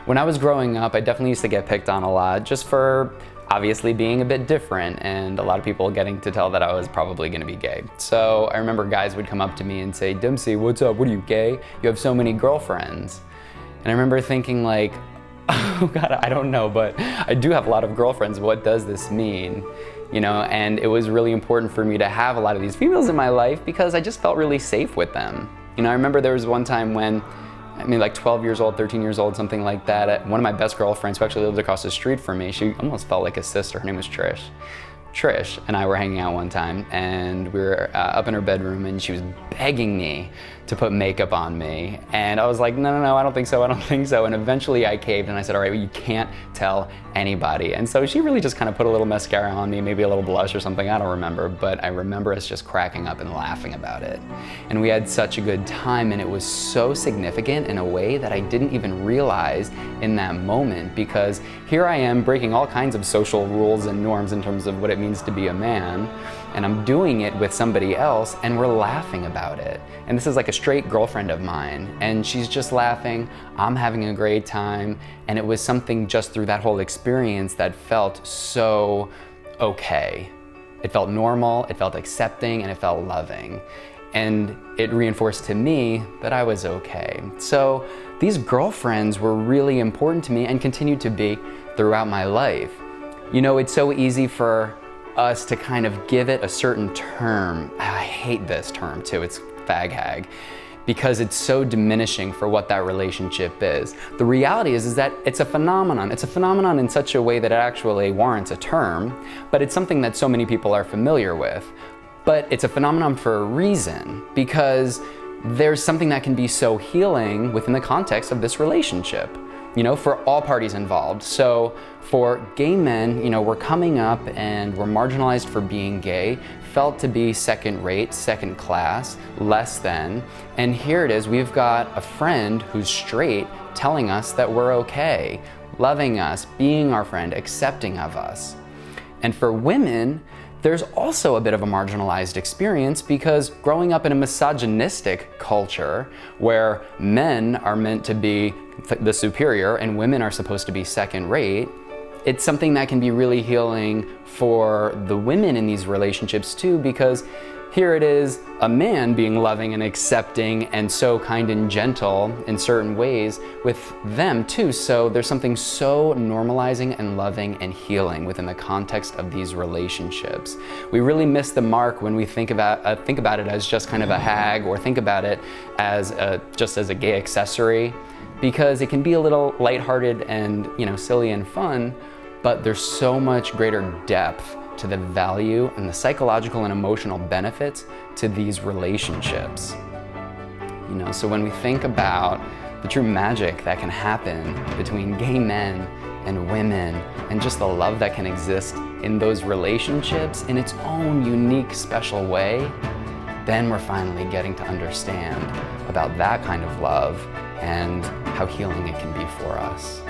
When I was growing up, I definitely used to get picked on a lot just for obviously being a bit different, and a lot of people getting to tell that I was probably gonna be gay. So I remember guys would come up to me and say, "Dempsey, what's up? What are you, gay? You have so many girlfriends." And I remember thinking like, oh God, I don't know, but I do have a lot of girlfriends. What does this mean? You know, and it was really important for me to have a lot of these females in my life because I just felt really safe with them. You know, I remember there was one time when, like 12 years old, 13 years old, something like that. One of my best girlfriends, who actually lived across the street from me, she almost felt like a sister. Her name was Trish. Trish and I were hanging out one time, and we were up in her bedroom, and she was begging me to put makeup on me. And I was like, no, I don't think so, I don't think so. And eventually I caved and I said, all right, well, you can't tell anybody. And so she really just kind of put a little mascara on me, maybe a little blush or something, I don't remember. But I remember us just cracking up and laughing about it. And we had such a good time, and it was so significant in a way that I didn't even realize in that moment, because here I am breaking all kinds of social rules and norms in terms of what it means to be a man, and I'm doing it with somebody else, and we're laughing about it. And this is like a straight girlfriend of mine, and she's just laughing, I'm having a great time, and it was something just through that whole experience that felt so okay. It felt normal, it felt accepting, and it felt loving. And it reinforced to me that I was okay. So these girlfriends were really important to me and continue to be throughout my life. You know, it's so easy for us to kind of give it a certain term. I hate this term too, it's fag hag, because it's so diminishing for what that relationship is. The reality is that it's a phenomenon. It's a phenomenon in such a way that it actually warrants a term, but it's something that so many people are familiar with. But it's a phenomenon for a reason, because there's something that can be so healing within the context of this relationship, you know, for all parties involved. So for gay men, you know, we're coming up and we're marginalized for being gay, felt to be second rate, second class, less than. And here it is, we've got a friend who's straight telling us that we're okay, loving us, being our friend, accepting of us. And for women, there's also a bit of a marginalized experience, because growing up in a misogynistic culture where men are meant to be the superior and women are supposed to be second rate, it's something that can be really healing for the women in these relationships too, because here it is, a man being loving and accepting and so kind and gentle in certain ways with them too. So there's something so normalizing and loving and healing within the context of these relationships. We really miss the mark when we think about it as just kind of a hag, or think about it as just as a gay accessory, because it can be a little lighthearted and, you know, silly and fun, but there's so much greater depth to the value and the psychological and emotional benefits to these relationships. You know, so when we think about the true magic that can happen between gay men and women, and just the love that can exist in those relationships in its own unique, special way, then we're finally getting to understand about that kind of love and how healing it can be for us.